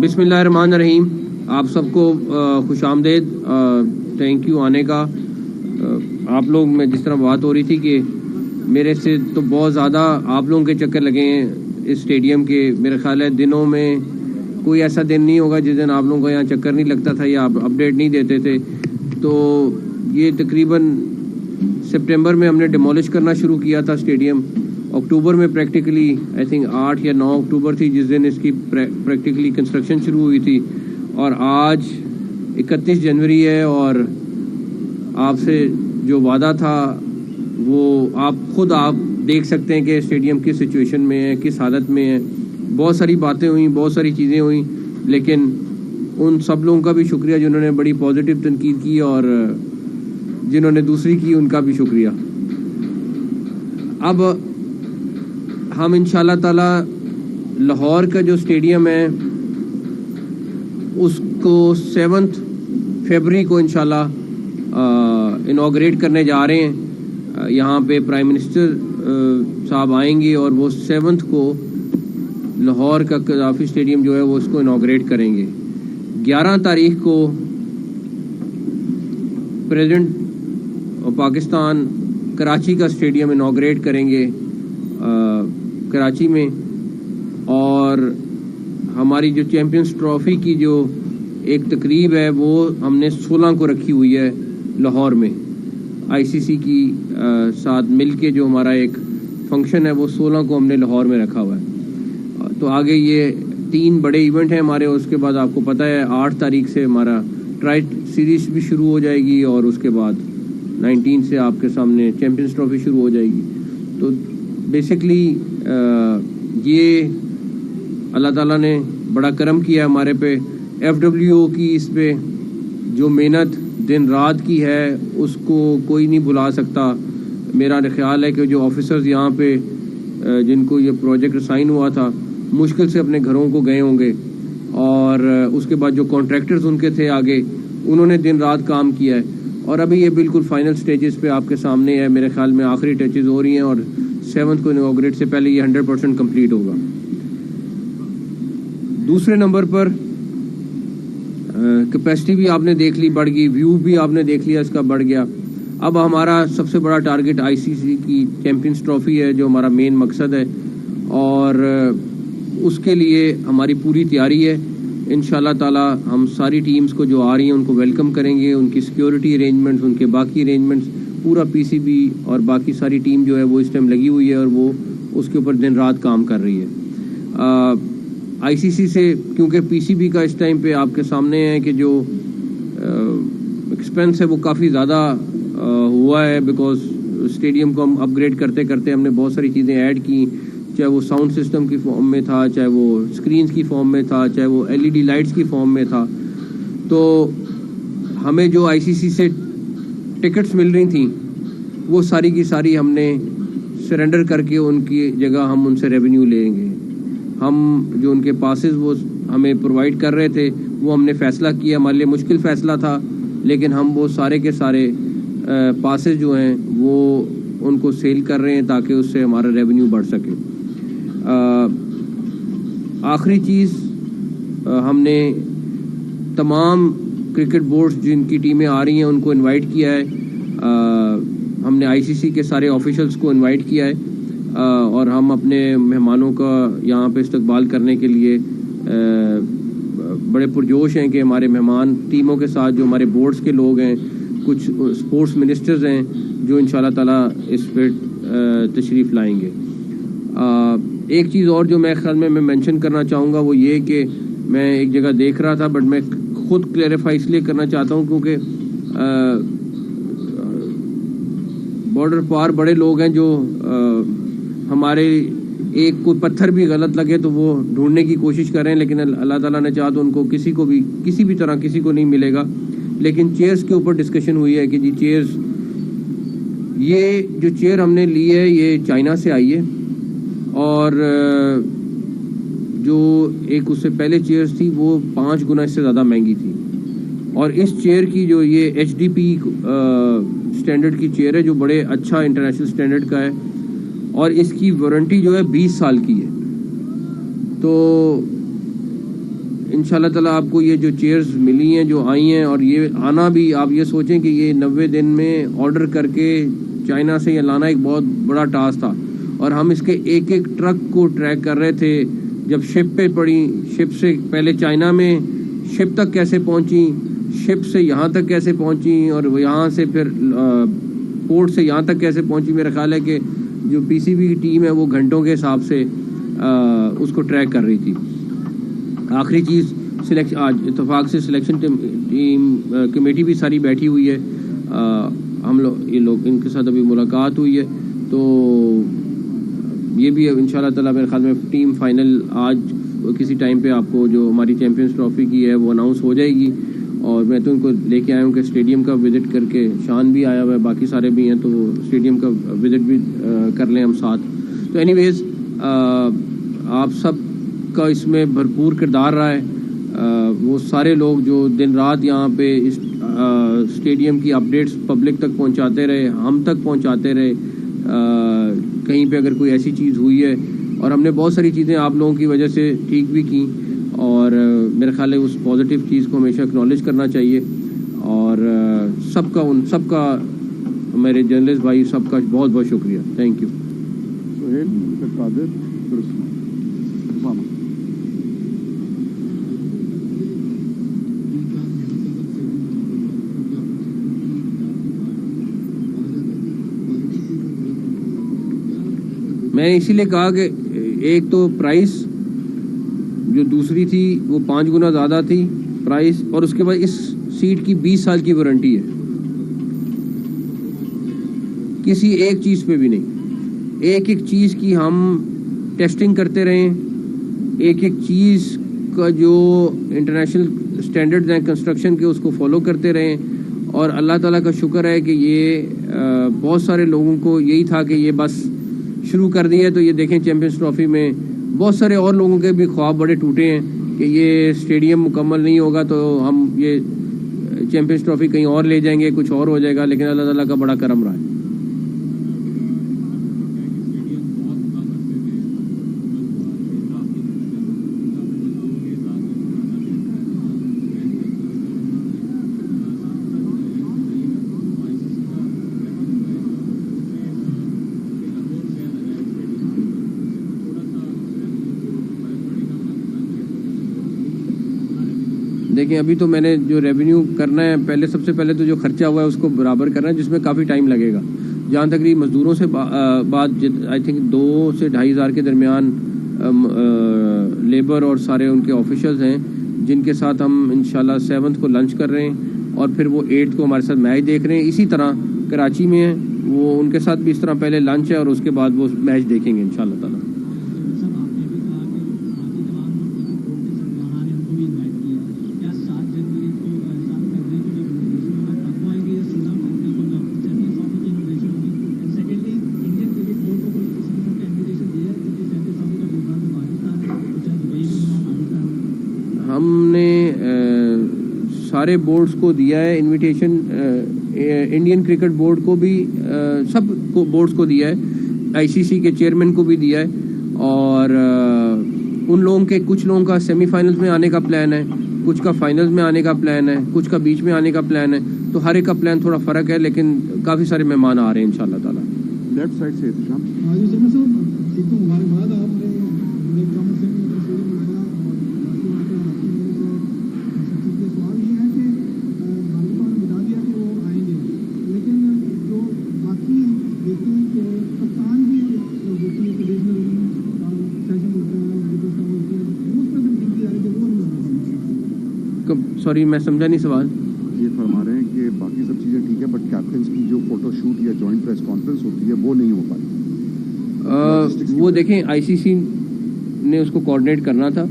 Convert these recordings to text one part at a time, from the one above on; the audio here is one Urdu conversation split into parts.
بسم اللہ الرحمن الرحیم. آپ سب کو خوش آمدید. تھینک یو آنے کا. آپ لوگ میں جس طرح بات ہو رہی تھی کہ میرے سے تو بہت زیادہ آپ لوگوں کے چکر لگے ہیں اس اسٹیڈیم کے. میرے خیال ہے دنوں میں کوئی ایسا دن نہیں ہوگا جس دن آپ لوگوں کو یہاں چکر نہیں لگتا تھا یا آپ اپڈیٹ نہیں دیتے تھے. تو یہ تقریباً سپٹمبر میں ہم نے ڈیمولش کرنا شروع کیا تھا اسٹیڈیم. اکتوبر میں پریکٹیکلی آئی تھنک 8 یا 9 اکتوبر تھی جس دن اس کی پریکٹیکلی کنسٹرکشن شروع ہوئی تھی. اور آج 31 جنوری ہے اور آپ سے جو وعدہ تھا وہ آپ دیکھ سکتے ہیں کہ اسٹیڈیم کس سچویشن میں ہے, کس حالت میں ہے. بہت ساری باتیں ہوئیں, بہت ساری چیزیں ہوئیں, لیکن ان سب لوگوں کا بھی شکریہ جنہوں نے بڑی پازیٹیو تنقید کی اور جنہوں نے دوسری کی ان کا بھی شکریہ. اب ہم انشاءاللہ تعالی لاہور کا جو اسٹیڈیم ہے اس کو 7 فروری کو انشاءاللہ انوگریٹ کرنے جا رہے ہیں. یہاں پہ پرائم منسٹر صاحب آئیں گے اور وہ 7 کو لاہور کا قذافی اسٹیڈیم جو ہے وہ اس کو انوگریٹ کریں گے. 11 تاریخ کو پریزیڈنٹ پاکستان کراچی کا اسٹیڈیم انوگریٹ کریں گے کراچی میں. اور ہماری جو چیمپئنز ٹرافی کی جو ایک تقریب ہے وہ ہم نے 16 کو رکھی ہوئی ہے لاہور میں. آئی سی سی کی ساتھ مل کے جو ہمارا ایک فنکشن ہے وہ 16 کو ہم نے لاہور میں رکھا ہوا ہے. تو آگے یہ 3 بڑے ایونٹ ہیں ہمارے. اس کے بعد آپ کو پتہ ہے 8 تاریخ سے ہمارا ٹرائی سیریز بھی شروع ہو جائے گی اور اس کے بعد 19 سے آپ کے سامنے چیمپئنز ٹرافی شروع ہو جائے گی. تو بیسکلی یہ اللہ تعالیٰ نے بڑا کرم کیا ہمارے پہ. ایف ڈبلیو او کی اس پہ جو محنت دن رات کی ہے اس کو کوئی نہیں بھلا سکتا. میرا خیال ہے کہ جو آفیسرز یہاں پہ جن کو یہ پروجیکٹ اسائن ہوا تھا مشکل سے اپنے گھروں کو گئے ہوں گے. اور اس کے بعد جو کانٹریکٹرز ان کے تھے آگے انہوں نے دن رات کام کیا ہے. اور ابھی یہ بالکل فائنل سٹیجز پہ آپ کے سامنے ہے. میرے خیال میں آخری ٹچز ہو رہی ہیں اور 7 کو انوگریٹ سے پہلے یہ 100% کمپلیٹ ہوگا. دوسرے نمبر پر کیپیسٹی بھی آپ نے دیکھ لی بڑھ گئی, ویو بھی آپ نے دیکھ لیا اس کا بڑھ گیا. اب ہمارا سب سے بڑا ٹارگٹ آئی سی سی کی چیمپئنز ٹرافی ہے جو ہمارا مین مقصد ہے اور اس کے لیے ہماری پوری تیاری ہے. انشاءاللہ تعالی ہم ساری ٹیمز کو جو آ رہی ہیں ان کو ویلکم کریں گے. ان کی سیکیورٹی ارینجمنٹس, ان کے باقی ارینجمنٹس, پورا پی سی بی اور باقی ساری ٹیم جو ہے وہ اس ٹائم لگی ہوئی ہے اور وہ اس کے اوپر دن رات کام کر رہی ہے. آئی سی سی سے کیونکہ پی سی بی کا اس ٹائم پہ آپ کے سامنے ہے کہ جو ایکسپینس ہے وہ کافی زیادہ ہوا ہے بیکاز اسٹیڈیم کو ہم اپ گریڈ کرتے کرتے ہم نے بہت ساری چیزیں ایڈ کی, چاہے وہ ساؤنڈ سسٹم کی فارم میں تھا, چاہے وہ اسکرینز کی فارم میں تھا, چاہے وہ ایل ای ڈی لائٹس کی فارم میں تھا. تو ہمیں جو آئی سی سی سے ٹکٹس مل رہی تھیں وہ ساری کی ساری ہم نے سرنڈر کر کے ان کی جگہ ہم ان سے ریونیو لیں گے. ہم جو ان کے پاسز وہ ہمیں پرووائڈ کر رہے تھے وہ ہم نے فیصلہ کیا. ہمارے لیے مشکل فیصلہ تھا لیکن ہم وہ سارے کے سارے پاسز جو ہیں وہ ان کو سیل کر رہے ہیں تاکہ اس سے ہمارا ریونیو بڑھ سکے. آخری چیز ہم نے تمام کرکٹ بورڈز جن کی ٹیمیں آ رہی ہیں ان کو انوائٹ کیا ہے. ہم نے آئی سی سی کے سارے آفیشلز کو انوائٹ کیا ہے اور ہم اپنے مہمانوں کا یہاں پہ استقبال کرنے کے لیے بڑے پرجوش ہیں کہ ہمارے مہمان ٹیموں کے ساتھ جو ہمارے بورڈز کے لوگ ہیں, کچھ اسپورٹس منسٹرز ہیں جو انشاءاللہ تعالیٰ اس پہ تشریف لائیں گے. ایک چیز اور جو میں خیال میں مینشن کرنا چاہوں گا وہ یہ کہ میں ایک جگہ دیکھ رہا تھا بٹ میں خود کلیریفائی اس لیے کرنا چاہتا ہوں کیونکہ بارڈر پار بڑے لوگ ہیں جو ہمارے ایک کوئی پتھر بھی غلط لگے تو وہ ڈھونڈنے کی کوشش کر رہے ہیں لیکن اللہ تعالیٰ نے چاہا تو ان کو کسی بھی طرح کسی کو نہیں ملے گا. لیکن چیئرز کے اوپر ڈسکشن ہوئی ہے کہ جی چیئرز, یہ جو چیئر ہم نے لی ہے یہ چائنا سے آئی ہے اور جو ایک اس سے پہلے چیئرز تھی وہ 5 گنا اس سے زیادہ مہنگی تھی. اور اس چیئر کی جو یہ ایچ ڈی پی اسٹینڈرڈ کی چیئر ہے جو بڑے اچھا انٹرنیشنل اسٹینڈرڈ کا ہے اور اس کی وارنٹی جو ہے 20 سال کی ہے. تو انشاءاللہ تعالیٰ آپ کو یہ جو چیئرز ملی ہیں جو آئی ہیں، اور یہ آنا بھی آپ یہ سوچیں کہ یہ 90 دن میں آرڈر کر کے چائنا سے یہ لانا ایک بہت بڑا ٹاسک تھا، اور ہم اس کے ایک ایک ٹرک کو ٹریک کر رہے تھے. جب شپ پہ پڑی، شپ سے پہلے چائنا میں شپ تک کیسے پہنچی، شپ سے یہاں تک کیسے پہنچی، اور یہاں سے پھر پورٹ سے یہاں تک کیسے پہنچی. میرا خیال ہے کہ جو پی سی بی کی ٹیم ہے وہ گھنٹوں کے حساب سے اس کو ٹریک کر رہی تھی. آخری چیز آج اتفاق سے سلیکشن ٹیم کمیٹی بھی ساری بیٹھی ہوئی ہے، ہم لوگ یہ لوگ ان کے ساتھ ابھی ملاقات ہوئی ہے، تو یہ بھی انشاءاللہ تعالیٰ میرے خیال میں ٹیم فائنل آج کسی ٹائم پہ آپ کو جو ہماری چیمپئنز ٹرافی کی ہے وہ اناؤنس ہو جائے گی. اور میں تو ان کو لے کے آیا ہوں کہ اسٹیڈیم کا وزٹ کر کے، شان بھی آیا ہوا ہے، باقی سارے بھی ہیں، تو اسٹیڈیم کا وزٹ بھی کر لیں ہم ساتھ. تو اینی ویز آپ سب کا اس میں بھرپور کردار رہا ہے. وہ سارے لوگ جو دن رات یہاں پہ اس اسٹیڈیم کی اپڈیٹس پبلک تک پہنچاتے رہے، ہم تک پہنچاتے رہے. کہیں پہ اگر کوئی ایسی چیز ہوئی ہے، اور ہم نے بہت ساری چیزیں آپ لوگوں کی وجہ سے ٹھیک بھی کی، اور میرا خیال ہے اس پازیٹیو چیز کو ہمیشہ اکنالج کرنا چاہیے. اور سب کا میرے جرنلسٹ بھائی سب کا بہت بہت شکریہ. Thank you. میں نے اسی لیے کہا کہ ایک تو پرائس جو دوسری تھی وہ 5 گنا زیادہ تھی پرائس، اور اس کے بعد اس سیٹ کی 20 سال کی وارنٹی ہے، کسی ایک چیز پہ بھی نہیں. ایک ایک چیز کی ہم ٹیسٹنگ کرتے رہیں، ایک ایک چیز کا جو انٹرنیشنل سٹینڈرڈز ہیں کنسٹرکشن کے اس کو فالو کرتے رہیں. اور اللہ تعالیٰ کا شکر ہے کہ یہ بہت سارے لوگوں کو یہی تھا کہ یہ بس شروع کر دی ہے. تو یہ دیکھیں چیمپئنز ٹرافی میں بہت سارے اور لوگوں کے بھی خواب بڑے ٹوٹے ہیں کہ یہ اسٹیڈیم مکمل نہیں ہوگا تو ہم یہ چیمپئنز ٹرافی کہیں اور لے جائیں گے، کچھ اور ہو جائے گا، لیکن اللہ تعالیٰ کا بڑا کرم رہا ہے. دیکھیں ابھی تو میں نے جو ریونیو کرنا ہے، سب سے پہلے تو جو خرچہ ہوا ہے اس کو برابر کرنا ہے، جس میں کافی ٹائم لگے گا. جہاں تک مزدوروں سے بات، آئی تھنک 2 سے 2,500 کے درمیان لیبر اور سارے ان کے آفیشلز ہیں، جن کے ساتھ ہم انشاءاللہ 7 کو لنچ کر رہے ہیں، اور پھر وہ 8 کو ہمارے ساتھ میچ دیکھ رہے ہیں. اسی طرح کراچی میں ہیں، وہ ان کے ساتھ بھی اس طرح پہلے لنچ ہے، اور اس کے بعد وہ میچ دیکھیں گے انشاءاللہ تعالیٰ. ہم نے سارے بورڈز کو دیا ہے انویٹیشن، انڈین کرکٹ بورڈ کو بھی، سب کو بورڈز کو دیا ہے، آئی سی سی کے چیئرمین کو بھی دیا ہے. اور ان لوگوں کے کچھ لوگوں کا سیمی فائنلز میں آنے کا پلان ہے، کچھ کا فائنلز میں آنے کا پلان ہے، کچھ کا بیچ میں آنے کا پلان ہے. تو ہر ایک کا پلان تھوڑا فرق ہے، لیکن کافی سارے مہمان آ رہے ہیں انشاءاللہ تعالیٰ. لیفٹ سائڈ سے سوری میں سمجھا نہیں سوال. یہ فرما رہے ہیں کہ باقی سب چیزیں ٹھیک ہے، بٹ کیپٹنس کی جو فوٹو شوٹ یا جوائنٹ پریس کانفرنس ہوتی ہے وہ نہیں ہو پائی. وہ دیکھیں آئی سی سی نے اس کو کوآرڈینیٹ کرنا تھا،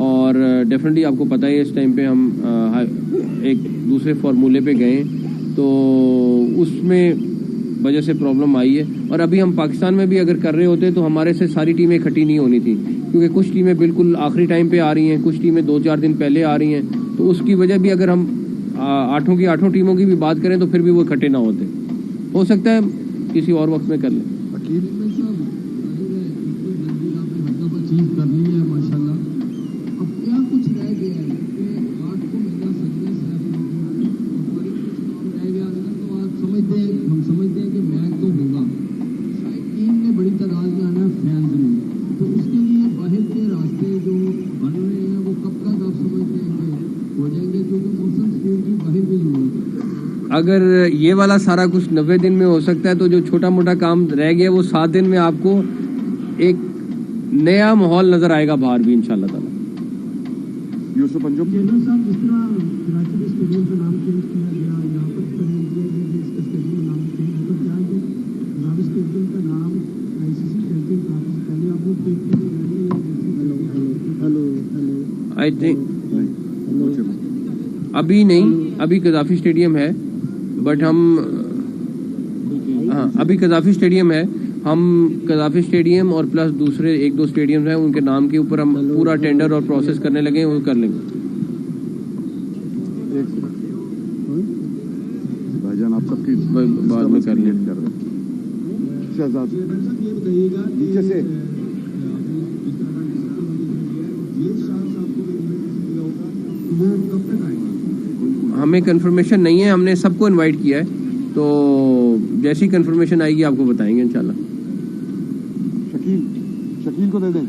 اور ڈیفینیٹلی آپ کو پتہ ہے اس ٹائم پہ ہم ایک دوسرے فارمولے پہ گئے، تو اس میں وجہ سے پرابلم آئی ہے. اور ابھی ہم پاکستان میں بھی اگر کر رہے ہوتے تو ہمارے سے ساری ٹیمیں اکٹھی نہیں ہونی تھیں، کیونکہ کچھ ٹیمیں بالکل آخری ٹائم پہ آ رہی ہیں، کچھ ٹیمیں 2-4 دن پہلے آ رہی ہیں. تو اس کی وجہ بھی اگر ہم 8 ٹیموں کی بھی بات کریں تو پھر بھی وہ اکٹھے نہ ہوتے. ہو سکتا ہے کسی اور وقت میں کر لیں. کر لی ہے ماشاءاللہ. اب کیا کچھ رہ گیا اگر یہ والا سارا کچھ 90 دن میں ہو سکتا ہے تو جو چھوٹا موٹا کام رہ گیا وہ 7 دن میں آپ کو ایک نیا ماحول نظر آئے گا باہر بھی انشاءاللہ تعالی. یوسف انجم صاحب جس طرح کراچی کے اسٹیڈیم کا نام چینج کیا گیا یہاں پر کرنے دیا گیا کہ اس کا اسٹیڈیم نام چینج ہوگا کیا ہے راوی اسٹیڈیم کا نام ICC چیمپئن ٹرافی سے پہلے آپ لوگ دیکھ کے آئی تھنک ابھی نہیں, ابھی قذافی اسٹیڈیم ہے بٹ ہم ہاں ابھی قذافی اسٹیڈیم ہے, ہم قذافی اسٹیڈیم اور پلس دوسرے 1-2 اسٹیڈیم ہیں ان کے نام کے اوپر ہم پورا ٹینڈر اور پروسیس کرنے لگے ہیں, وہ کر لیں گے. بھائی جان آپ سب کی بعد میں کر لیں. شہزاد یہ بتائیے گا نیچے سے وہ کب تک آئے گا؟ ہمیں کنفرمیشن نہیں ہے, ہم نے سب کو انوائٹ کیا ہے تو جیسی کنفرمیشن آئے گی آپ کو بتائیں گے انشاءاللہ. شکیل کو دے دیں.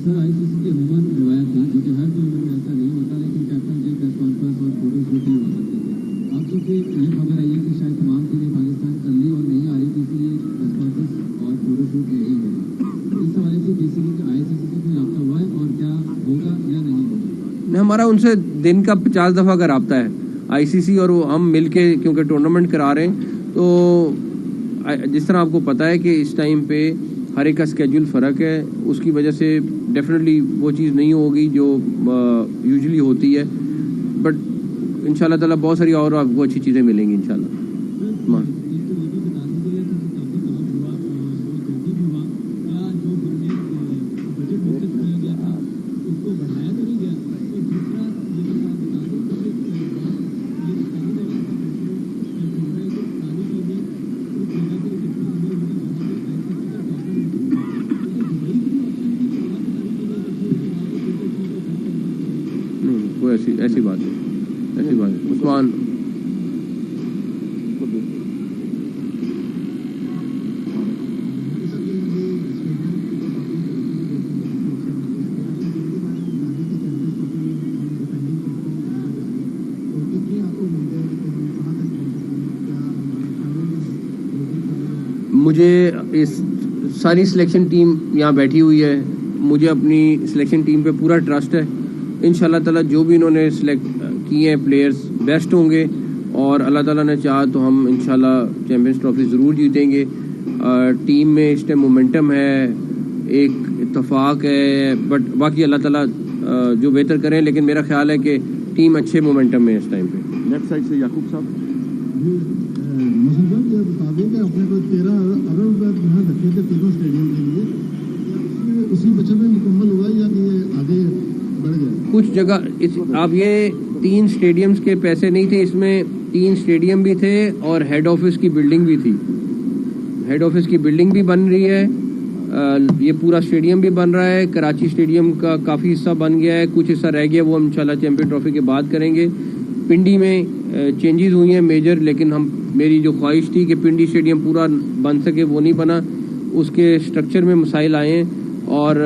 سر ICC کی عموماً روایت تھی جو کہ ہر ٹورنامنٹ میں ایسا نہیں ہوتا لیکن کیپٹن جی پریس کانفرنس اور فوٹو شوٹ ہی ہوا کرتے تھے. اب چونکہ یہ خبر آئی ہے کہ شاید تمام ٹیمیں پاکستان کر لی اور نہیں آ رہی تو اس لیے پریس کانفرنس اور فوٹو شوٹ نہیں ہوگا. اس حوالے سے بیسیکلی کہ ICC سے کوئی رابطہ ہوا ہے اور کیا ہوگا یا نہیں ہوگا؟ ہمارا ان سے دن کا 50 دفعہ کا رابطہ ہے ICC اور وہ ہم مل کے کیونکہ ٹورنامنٹ کرا رہے ہیں تو جس طرح آپ کو پتہ ہے کہ اس ٹائم پہ ہر ایک کا اسکیجول فرق ہے, اس کی وجہ سے ڈیفینیٹلی وہ چیز نہیں ہوگی جو یوزلی ہوتی ہے, بٹ انشاءاللہ تعالیٰ بہت ساری اور آپ کو اچھی چیزیں ملیں گی انشاءاللہ. ایسی بات ہے عثمان. مجھے اس ساری سلیکشن ٹیم یہاں بیٹھی ہوئی ہے, مجھے اپنی سلیکشن ٹیم پہ پورا ٹرسٹ ہے. انشاءاللہ تعالیٰ جو بھی انہوں نے سلیکٹ کیے ہیں پلیئرز بیسٹ ہوں گے اور اللہ تعالیٰ نے چاہا تو ہم انشاءاللہ چیمپئنز ٹرافی ضرور جیتیں گے. ٹیم میں اس ٹائم مومنٹم ہے, ایک اتفاق ہے, بٹ باقی اللہ تعالیٰ جو بہتر کریں, لیکن میرا خیال ہے کہ ٹیم اچھے مومنٹم میں ہے اس ٹائم پہ. لیفٹ سائڈ سے یعقوب صاحب. محمد صاحب یہ بتا دیں کہ اپنے کو 13 ارب یہاں رکھے تھے تینوں اسٹیڈیم کے لیے, اسی بچت میں مکمل ہوا یا کہ آگے بڑھ گیا؟ کچھ جگہ اب یہ 3 اسٹیڈیمز کے پیسے نہیں تھے, اس میں 3 اسٹیڈیم بھی تھے اور ہیڈ آفس کی بلڈنگ بھی تھی. ہیڈ آفس کی بلڈنگ بھی بن رہی ہے, یہ پورا اسٹیڈیم بھی بن رہا ہے. کراچی اسٹیڈیم کا کافی حصہ بن گیا ہے, کچھ حصہ رہ گیا, وہ ہم انشاءاللہ چیمپئن ٹرافی کے بعد کریں گے. پنڈی میں چینجز ہوئی ہیں میجر, لیکن میری جو خواہش تھی کہ پنڈی اسٹیڈیم پورا بن سکے وہ نہیں بنا, اس کے اسٹرکچر میں مسائل آئے ہیں. اور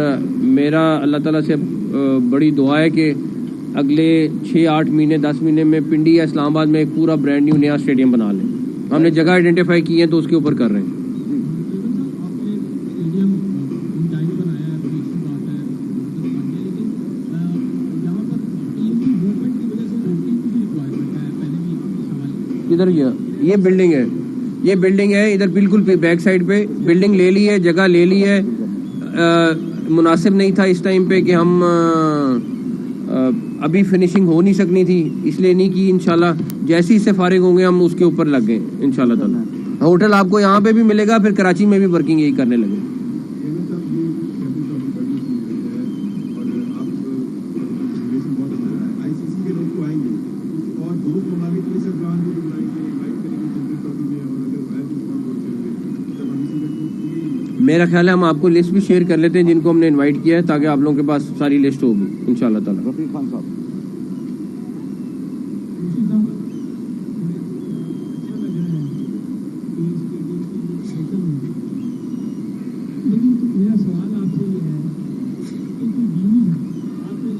میرا اللہ تعالیٰ سے بڑی دعا ہے کہ اگلے 6-8 مہینے 10 مہینے میں پنڈی یا اسلام آباد میں ایک پورا برانڈ نیو نیا اسٹیڈیم بنا لیں. ہم نے جگہ آئیڈینٹیفائی کی ہیں تو اس کے اوپر کر رہے ہیں. ادھر یہ بلڈنگ ہے ادھر بالکل بیک سائڈ پہ بلڈنگ لے لی ہے, جگہ لے لی ہے. مناسب نہیں تھا اس ٹائم پہ کہ ہم ابھی فنیشنگ ہو نہیں سکنی تھی, اس لیے نہیں کی. انشاءاللہ جیسے ہی سے فارغ ہوں گے ہم اس کے اوپر لگ گئے انشاءاللہ تعالیٰ. ہوٹل آپ کو یہاں پہ بھی ملے گا, پھر کراچی میں بھی ورکنگ یہی کرنے لگے. میرا خیال ہے ہم آپ کو لسٹ بھی شیئر کر لیتے ہیں جن کو ہم نے انوائٹ کیا ہے, تاکہ آپ لوگوں کے پاس ساری لسٹ ہوگی انشاءاللہ تعالیٰ. رفیق خان صاحب. لیکن میرا سوال آپ سے یہ ہے کہ آپ نے